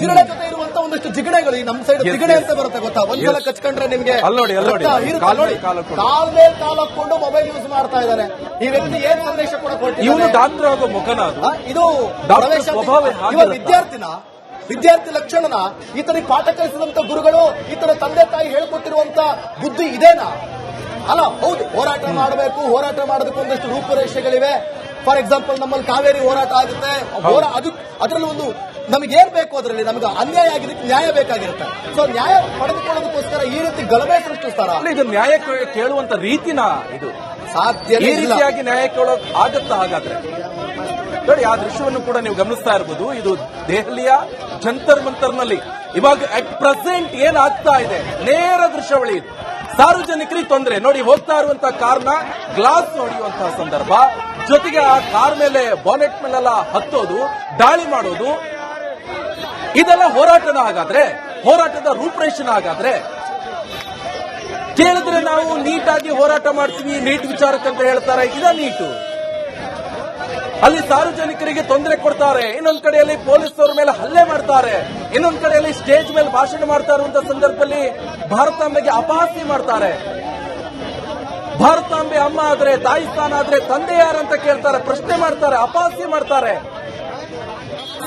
ಜಿಗಣೆ ಜೊತೆ ಇರುವಂತ ಒಂದಷ್ಟು ಜಿಗಣೆಗಳು ಈ ನಮ್ಮ ಸೈಡ್ ಜಿಗಣೆ ಅಂತ ಬರುತ್ತೆ ಗೊತ್ತಾ, ಒಂದ್ಸಲ ಕಚ್ಕೊಂಡ್ರೆ ನಿಮ್ಗೆ ಕಾಲ್ ಮೇಲೆ ಕಾಲ್ ಹಾಕೊಂಡು ಮೊಬೈಲ್ ಯೂಸ್ ಮಾಡ್ತಾ ಇದ್ದಾರೆ. ಈ ವ್ಯಕ್ತಿ ಏನ್ ಸಂದೇಶ ಕೂಡ ಕೊಟ್ಟಿದ್ದಾರೆ, ಡಾಕ್ಟರ್ ಆಗೋ ಮುಖನ ಇದು ವಿದ್ಯಾರ್ಥಿ ಲಕ್ಷಣನ ಈತನಿಗೆ ಪಾಠ ಕಲಿಸಿದಂತ ಗುರುಗಳು ಈತನ ತಂದೆ ತಾಯಿ ಹೇಳ್ಕೊಟ್ಟಿರುವಂತ ಬುದ್ಧಿ ಇದೇನಾ? ಅಲ್ಲ, ಹೌದು, ಹೋರಾಟ ಮಾಡಬೇಕು, ಹೋರಾಟ ಮಾಡೋದಕ್ಕೆ ಒಂದಷ್ಟು ರೂಪುರೇಷೆಗಳಿವೆ. ಫಾರ್ ಎಕ್ಸಾಂಪಲ್ ನಮ್ಮಲ್ಲಿ ಕಾವೇರಿ ಹೋರಾಟ ಆಗುತ್ತೆ, ಅದರಲ್ಲಿ ಒಂದು ನಮಗೆ ಏನ್ ಬೇಕು, ಅದರಲ್ಲಿ ನಮಗೆ ಅನ್ಯಾಯ ಆಗಿರುತ್ತೆ, ನ್ಯಾಯ ಬೇಕಾಗಿರುತ್ತೆ. ಸೊ ನ್ಯಾಯ ಪಡೆದುಕೊಳ್ಳೋದಕ್ಕೋಸ್ಕರ ಈ ರೀತಿ ಗಲಭೆ ಸೃಷ್ಟಿಸ್ತಾರ. ಇದು ನ್ಯಾಯ ಕೇಳುವಂತ ರೀತಿನ ಇದು ಸಾಧ್ಯ, ಈ ರೀತಿಯಾಗಿ ನ್ಯಾಯ ಕೇಳೋಕ್ ಆಗತ್ತಾ? ಹಾಗಾದ್ರೆ ನೋಡಿ, ಆ ದೃಶ್ಯವನ್ನು ಕೂಡ ನೀವು ಗಮನಿಸ್ತಾ ಇರಬಹುದು. ಇದು ದೆಹಲಿಯ ಜಂತರ್ ಮಂತರ್ನಲ್ಲಿ ಇವಾಗ ಅಟ್ ಪ್ರೆಸೆಂಟ್ ಏನಾಗ್ತಾ ಇದೆ ನೇರ ದೃಶ್ಯಾವಳಿ. ಇದು ಸಾರ್ವಜನಿಕರಿಗೆ ತೊಂದರೆ ನೋಡಿ, ಹೋಗ್ತಾ ಇರುವಂತಹ ಕಾರ್ನ ಗ್ಲಾಸ್ ಹೊಡೆಯುವಂತಹ ಸಂದರ್ಭ, ಜೊತೆಗೆ ಆ ಕಾರ್ ಮೇಲೆ ಬಾನೆಟ್ ಮೇಲೆಲ್ಲ ಹತ್ತೋದು, ದಾಳಿ ಮಾಡೋದು, ಇದೆಲ್ಲ ಹೋರಾಟನ? ಹಾಗಾದ್ರೆ ಹೋರಾಟದ ರೂಪರೇಷನ? ಹಾಗಾದ್ರೆ ಕೇಳಿದ್ರೆ ನಾವು ನೀಟಾಗಿ ಹೋರಾಟ ಮಾಡ್ತೀವಿ, ನೀಟ್ ವಿಚಾರಕ್ಕಂತ ಹೇಳ್ತಾರೆ, ಇದ ನೀಟು? ಅಲ್ಲಿ ಸಾರ್ವಜನಿಕರಿಗೆ ತೊಂದರೆ ಕೊಡ್ತಾರೆ, ಇನ್ನೊಂದ್ ಕಡೆಯಲ್ಲಿ ಪೊಲೀಸರ ಮೇಲೆ ಹಲ್ಲೆ ಮಾಡ್ತಾರೆ, ಇನ್ನೊಂದ್ ಕಡೆಯಲ್ಲಿ ಸ್ಟೇಜ್ ಮೇಲೆ ಭಾಷಣ ಮಾಡ್ತಾ ಇರುವಂತಹ ಸಂದರ್ಭದಲ್ಲಿ ಭಾರತಾಂಬೆಗೆ ಅಪಹಾಸ್ಯ ಮಾಡ್ತಾರೆ. ಭಾರತಾಂಬೆ ಅಮ್ಮ ಆದ್ರೆ, ತಾಯಿ ಸ್ಥಾನ ಆದ್ರೆ ತಂದೆ ಯಾರಂತ ಕೇಳ್ತಾರೆ, ಪ್ರಶ್ನೆ ಮಾಡ್ತಾರೆ, ಅಪಹಾಸ್ಯ ಮಾಡ್ತಾರೆ.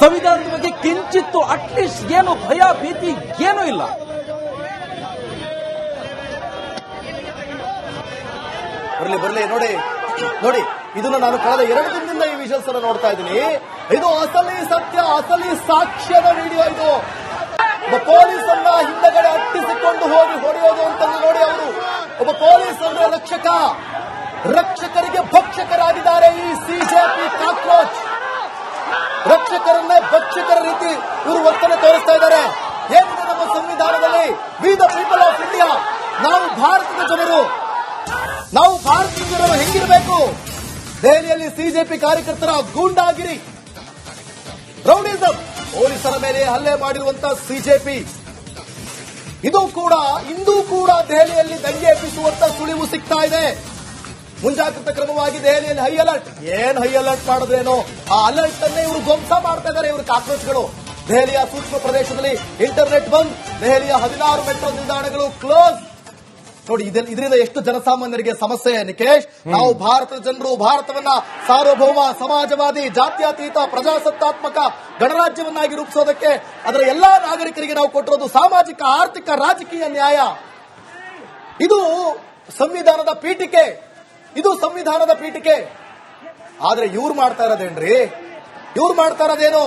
ಸಂವಿಧಾನದ ಬಗ್ಗೆ ಕಿಂಚಿತ್ತು ಅಟ್ಲೀಸ್ಟ್ ಏನು ಭಯ ಭೀತಿ ಏನೂ ಇಲ್ಲ. ಬರ್ಲಿ ನೋಡಿ, ಇದನ್ನ ನಾನು ಕಳೆದ 2 ದಿನದಿಂದ ಈ ವಿಷಲ್ಸ್ ಅನ್ನು ನೋಡ್ತಾ ಇದ್ದೀನಿ. ಇದು ಅಸಲಿ ಸತ್ಯ, ಅಸಲಿ ಸಾಕ್ಷ್ಯದ ವಿಡಿಯೋ. ಇದು ಒಬ್ಬ ಪೊಲೀಸ್ ಅನ್ನ ಹಿಂದಗಡೆ ಅಟ್ಟಿಸಿಕೊಂಡು ಹೋಗಿ ಹೊಡೆಯೋದು ಅಂತ ನೋಡಿ. ಅವರು ಒಬ್ಬ ಪೊಲೀಸ್ ಅಂದ್ರೆ ರಕ್ಷಕರಿಗೆ ಭಕ್ಷಕರಾಗಿದ್ದಾರೆ ಈ ಸಿಜೆಪಿ ಕಾಕ್ರೋಚ್. ರಕ್ಷಕರನ್ನೇ ಭಕ್ಷಕರ ರೀತಿ ಇವರು ವರ್ತನೆ ತೋರಿಸ್ತಾ ಇದ್ದಾರೆ. ಏನಿದೆ ನಮ್ಮ ಸಂವಿಧಾನದಲ್ಲಿ, we the people of India, ನಾವು ಭಾರತದ ಜನರು ಹೆಂಗಿರಬೇಕು? ದೆಹಲಿಯಲ್ಲಿ ಸಿಜೆಪಿ ಕಾರ್ಯಕರ್ತರ ಗೂಂಡಾಗಿರಿ, ರೌಡಿಸಂ, ಪೊಲೀಸರ ಮೇಲೆ ಹಲ್ಲೆ ಮಾಡಿರುವಂತಹ ಸಿಜೆಪಿ, ಇಂದೂ ಕೂಡ ದೆಹಲಿಯಲ್ಲಿ ದಂಗೆ ಎಬ್ಬಿಸುವಂತ ಸುಳಿವು ಸಿಗ್ತಾ ಇದೆ. ಮುಂಜಾಗ್ರತಾ ಕ್ರಮವಾಗಿ ದೆಹಲಿಯಲ್ಲಿ ಹೈ ಅಲರ್ಟ್ ಮಾಡೋದೇನೋ, ಆ ಅಲರ್ಟ್ ಅನ್ನೇ ಇವರು ಧ್ವಂಸ ಮಾಡ್ತಾ ಇದ್ದಾರೆ ಇವರು ಕಾಕ್ರೋಚ್ಗಳು. ದೆಹಲಿಯ ಸೂಕ್ಷ್ಮ ಪ್ರದೇಶದಲ್ಲಿ ಇಂಟರ್ನೆಟ್ ಬಂದ್, ದೆಹಲಿಯ 16 ಮೆಟ್ರೋ ನಿಲ್ದಾಣಗಳು ಕ್ಲೋಸ್. ನೋಡಿ, ಇದರಿಂದ ಎಷ್ಟು ಜನಸಾಮಾನ್ಯರಿಗೆ ಸಮಸ್ಯೆ ನಿಕೇಶ್. ನಾವು ಭಾರತದ ಜನರು ಭಾರತವನ್ನ ಸಾರ್ವಭೌಮ, ಸಮಾಜವಾದಿ, ಜಾತ್ಯತೀತ, ಪ್ರಜಾಸತ್ತಾತ್ಮಕ ಗಣರಾಜ್ಯವನ್ನಾಗಿ ರೂಪಿಸೋದಕ್ಕೆ ಅದರ ಎಲ್ಲಾ ನಾಗರಿಕರಿಗೆ ನಾವು ಕೊಟ್ಟಿರೋದು ಸಾಮಾಜಿಕ, ಆರ್ಥಿಕ, ರಾಜಕೀಯ ನ್ಯಾಯ. ಇದು ಸಂವಿಧಾನದ ಪೀಠಿಕೆ. ಆದ್ರೆ ಇವ್ರು ಮಾಡ್ತಾ ಇರೋದೇನು?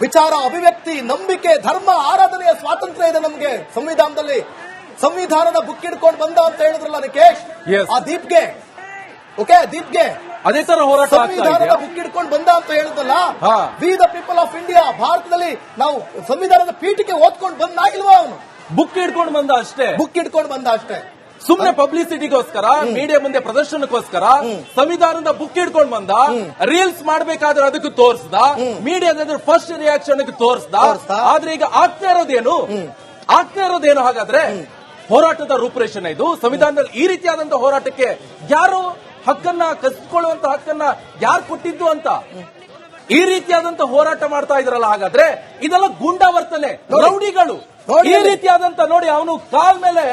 ವಿಚಾರ, ಅಭಿವ್ಯಕ್ತಿ, ನಂಬಿಕೆ, ಧರ್ಮ, ಆರಾಧನೆಯ ಸ್ವಾತಂತ್ರ್ಯ ಇದೆ ನಮಗೆ ಸಂವಿಧಾನದಲ್ಲಿ. ಸಂವಿಧಾನದ ಬುಕ್ ಹಿಡ್ಕೊಂಡು ಬಂದ ಅಂತ ಹೇಳಿದ್ರಲ್ಲ ನಿಕೇಶ್, ಆ ದೀಪ್ಗೆ ಅದೇ ತರ ಹೋರಾಟ, ಸಂವಿಧಾನದ ಬುಕ್ ಹಿಡ್ಕೊಂಡು ಬಂದ ಅಂತ ಹೇಳಿದ್ರಲ್ಲ, we the people of India. ಭಾರತದಲ್ಲಿ ನಾವು ಸಂವಿಧಾನದ ಪೀಠಿಕೆ ಓದ್ಕೊಂಡು ಬಂದಾಗಿಲ್ವಾ? ಅವನು ಬುಕ್ ಹಿಡ್ಕೊಂಡು ಬಂದ ಅಷ್ಟೇ. ಸುಮ್ಮನೆ ಪಬ್ಲಿಸಿಟಿಗೋಸ್ಕರ, ಮೀಡಿಯಾ ಮುಂದೆ ಪ್ರದರ್ಶನಕ್ಕೋಸ್ಕರ ಸಂವಿಧಾನದ ಬುಕ್ ಹಿಡ್ಕೊಂಡು ಬಂದ. ರೀಲ್ಸ್ ಮಾಡ್ಬೇಕಾದ್ರೆ ಅದಕ್ಕೆ ತೋರಿಸ್ದ, ಮೀಡಿಯಾದ ಫಸ್ಟ್ ರಿಯಾಕ್ಷನ್ ತೋರಿಸ್ದ. ಆದ್ರೆ ಈಗ ಆಗ್ತಾ ಇರೋದೇನು? ಹಾಗಾದ್ರೆ ಹೋರಾಟದ ರೂಪರೇಷನ್ ಇದು. ಸಂವಿಧಾನದಲ್ಲಿ ಈ ರೀತಿಯಾದಂತಹ ಹೋರಾಟಕ್ಕೆ ಯಾರು ಹಕ್ಕನ್ನ ಕಸಿದುಕೊಳ್ಳುವಂತ ಹಕ್ಕನ್ನ ಯಾರು ಕೊಟ್ಟಿದ್ದು ಅಂತ ಈ ರೀತಿಯಾದಂತ ಹೋರಾಟ ಮಾಡ್ತಾ ಇದ್ರಲ್ಲ, ಹಾಗಾದ್ರೆ ಇದೆಲ್ಲ ಗೂಂಡಾವರ್ತನೆ, ರೌಡಿಗಳು. ಈ ರೀತಿಯಾದಂತ ನೋಡಿ, ಅವನು ಕಾಲ್ ಮೇಲೆ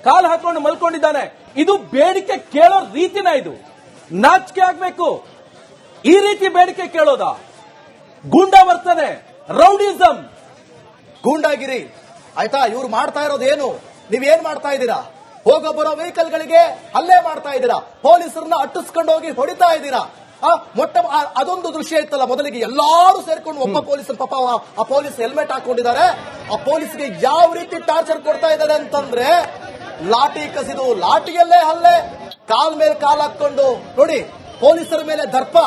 ಕಾಲ್ ಹಾಕೊಂಡು ಮಲ್ಕೊಂಡಿದ್ದಾನೆ. ಇದು ಬೇಡಿಕೆ ಕೇಳೋ ರೀತಿನ? ಇದು ನಾಚಿಕೆ ಆಗ್ಬೇಕು. ಈ ರೀತಿ ಬೇಡಿಕೆ ಕೇಳೋದ? ಗೂಂಡಾವರ್ತನೆ, ರೌಡಿಸಂ, ಗೂಂಡಾಗಿರಿ. ಆಯ್ತಾ? ಇವ್ರು ಮಾಡ್ತಾ ಇರೋದೇನು? ನೀವೇನ್ ಮಾಡ್ತಾ ಇದ್ದೀರಾ? ಹೋಗೋ ಬರೋ ವೆಹಿಕಲ್ ಗಳಿಗೆ ಹಲ್ಲೆ ಮಾಡ್ತಾ ಇದ್ದೀರಾ, ಪೊಲೀಸರನ್ನ ಅಟ್ಟಿಸ್ಕೊಂಡು ಹೋಗಿ ಹೊಡಿತಾ ಇದ್ದೀರಾ. ಅದೊಂದು ದೃಶ್ಯ ಇತ್ತಲ್ಲ ಮೊದಲಿಗೆ, ಎಲ್ಲಾರು ಸೇರ್ಕೊಂಡು ಒಬ್ಬ ಪೊಲೀಸ್, ಪಾಪ ಆ ಪೊಲೀಸ್ ಹೆಲ್ಮೆಟ್ ಹಾಕೊಂಡಿದ್ದಾರೆ, ಆ ಪೊಲೀಸ್ಗೆ ಯಾವ ರೀತಿ ಟಾರ್ಚರ್ ಕೊಡ್ತಾ ಇದ್ದಾರೆ ಅಂತಂದ್ರೆ, ಲಾಠಿ ಕಸಿದು, ಲಾಠಿಯಲ್ಲೇ ಹಲ್ಲೆ, ಕಾಲ್ ಮೇಲೆ ಕಾಲ್ ಹಾಕೊಂಡು. ನೋಡಿ, ಪೊಲೀಸರ ಮೇಲೆ ದರ್ಪ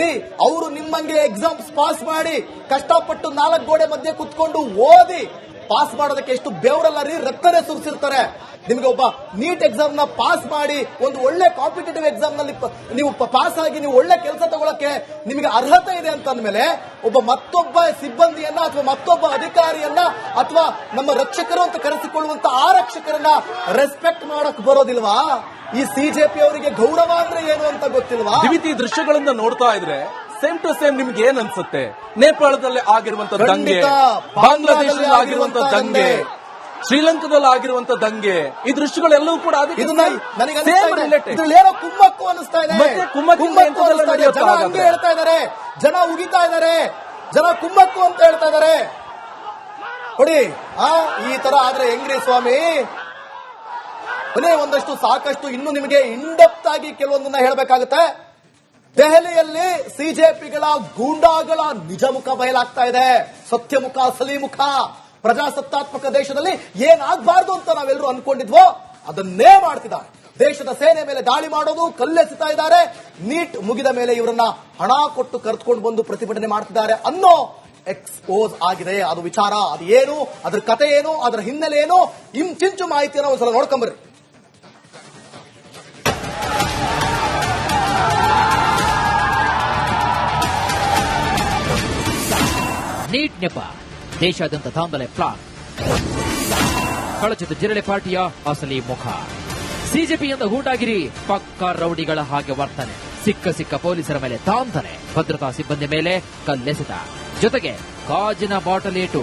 ರೀ. ಅವರು ನಿಮ್ಮಂಗೆ ಎಕ್ಸಾಮ್ಸ್ ಪಾಸ್ ಮಾಡಿ ಕಷ್ಟಪಟ್ಟು 4 ಗೋಡೆ ಮಧ್ಯೆ ಕುತ್ಕೊಂಡು ಓದಿ ಪಾಸ್ ಮಾಡೋದಕ್ಕೆ ಎಷ್ಟು ಬೆವರಲ್ಲ ರೀ, ರಕ್ತನೇ ಸುರಿಸಿರ್ತಾರೆ. ನಿಮಗೆ ಒಬ್ಬ ನೀಟ್ ಎಕ್ಸಾಮ್ ನ ಪಾಸ್ ಮಾಡಿ ಒಂದು ಒಳ್ಳೆ ಕಾಂಪಿಟೇಟಿವ್ ಎಕ್ಸಾಮ್ ನಲ್ಲಿ ನೀವು ಪಾಸ್ ಆಗಿ ನೀವು ಒಳ್ಳೆ ಕೆಲಸ ತಗೊಳಕ್ಕೆ ನಿಮಗೆ ಅರ್ಹತೆ ಇದೆ ಅಂತಂದ್ಮೇಲೆ ಮತ್ತೊಬ್ಬ ಸಿಬ್ಬಂದಿಯನ್ನ ಅಥವಾ ಮತ್ತೊಬ್ಬ ಅಧಿಕಾರಿಯನ್ನ ಅಥವಾ ನಮ್ಮ ರಕ್ಷಕರು ಅಂತ ಕರೆಸಿಕೊಳ್ಳುವಂತ ಆ ರಕ್ಷಕರನ್ನ ರೆಸ್ಪೆಕ್ಟ್ ಮಾಡಕ್ ಬರೋದಿಲ್ವಾ? ಈ ಸಿಜೆಪಿ ಅವರಿಗೆ ಗೌರವ ಅಂದ್ರೆ ಏನು ಅಂತ ಗೊತ್ತಿಲ್ವಾ? ಈ ದೃಶ್ಯಗಳನ್ನ ನೋಡ್ತಾ ಇದ್ರೆ ಸೇಮ್ ಟು ಸೇಮ್ ನಿಮ್ಗೆ ಏನ್ ಅನ್ಸುತ್ತೆ? ನೇಪಾಳದಲ್ಲಿ ಆಗಿರುವಂತ ದಂಗೆ, ಖಂಡಿತ. ಬಾಂಗ್ಲಾದೇಶದಲ್ಲಿ ಆಗಿರುವಂತ ದಂಗೆ, ಶ್ರೀಲಂಕಾದಲ್ಲಿ ಆಗಿರುವಂತ ದಂಗೆ, ಈ ದೃಶ್ಯಗಳೆಲ್ಲವೂ ಕೂಡ ಅದಕ್ಕೆ ನನಗೆ same related. ಇದ್ರಲ್ಲಿ ಏನೋ ಕುಮ್ಮಕ್ಕು ಅನಿಸ್ತಾ ಇದೆ. ಮತ್ತೆ ಕುಮ್ಮಕ್ಕಿಂದ ಎಂತದೆಲ್ಲ ಅನಿಸ್ತಾ ಇದೆ. ನಡೆಯುತ್ತೆ ಜನ ಹಾಗಾದ್ರೆ? ಹಂಗೆ ಹೇಳ್ತಾ ಇದಾರೆ, ಜನ ಉಗಿತಾ ಇದಾರೆ, ಜನ ಕುಮ್ಮಕ್ಕು ಅಂತ ಹೇಳ್ತಾ ಇದಾರೆ. ನೋಡಿ ಈ ತರ ಆದ್ರೆ ಹೆಂಗ್ರಿ ಸ್ವಾಮಿ? ಕೊನೆ ಒಂದಷ್ಟು ಸಾಕಷ್ಟು ಇನ್ನು ನಿಮಗೆ ಇಂಡೆಪ್ತ್ ಆಗಿ ಕೆಲವೊಂದನ್ನ ಹೇಳಬೇಕಾಗುತ್ತೆ. ದೆಹಲಿಯಲ್ಲಿ ಸಿಜೆಪಿಗಳ ಗೂಂಡಾಗಳ ನಿಜ ಮುಖ ಬಯಲಾಗ್ತಾ ಇದೆ. ಸತ್ಯಮುಖ, ಸಲಿಮುಖ. ಪ್ರಜಾಸತ್ತಾತ್ಮಕ ದೇಶದಲ್ಲಿ ಏನಾಗಬಾರ್ದು ಅಂತ ನಾವೆಲ್ಲರೂ ಅನ್ಕೊಂಡಿದ್ವೋ ಅದನ್ನೇ ಮಾಡ್ತಿದ್ದಾರೆ. ದೇಶದ ಸೇನೆ ಮೇಲೆ ದಾಳಿ ಮಾಡೋದು, ಕಲ್ಲೆಸಿತಾ ಇದ್ದಾರೆ. ನೀಟ್ ಮುಗಿದ ಮೇಲೆ ಇವರನ್ನ ಹಣ ಕೊಟ್ಟು ಕರೆದುಕೊಂಡು ಬಂದು ಪ್ರತಿಭಟನೆ ಮಾಡ್ತಿದ್ದಾರೆ ಅನ್ನೋ ಎಕ್ಸ್ಪೋಸ್ ಆಗಿದೆ. ಅದು ವಿಚಾರ, ಅದು ಏನು, ಅದ್ರ ಕತೆ ಏನು, ಅದರ ಹಿನ್ನೆಲೆ ಏನು, ಇಂಚಿಂಚು ಮಾಹಿತಿಯನ್ನು ಒಂದ್ಸಲ ನೋಡ್ಕೊಂಬರ್ರಿ. ನೀಟ್ ನೆಪ ದೇಶಾದ್ಯಂತ ದಾಂಧಲೆ ಪ್ಲಾನ್. ಕಳಚಿದ ಜಿರಳೆ ಪಾರ್ಟಿಯ ಅಸಲಿ ಮುಖ. ಸಿಜೆಪಿಯಿಂದ ಗೂಂಡಾಗಿರಿ, ಪಕ್ಕಾ ರೌಡಿಗಳ ಹಾಗೆ ವರ್ತನೆ. ಸಿಕ್ಕ ಪೊಲೀಸರ ಮೇಲೆ ದಾಂಧಲೆ, ಭದ್ರತಾ ಸಿಬ್ಬಂದಿ ಮೇಲೆ ಕಲ್ಲೆಸೆತ, ಜೊತೆಗೆ ಗಾಜಿನ ಬಾಟಲ್ ಏಟು.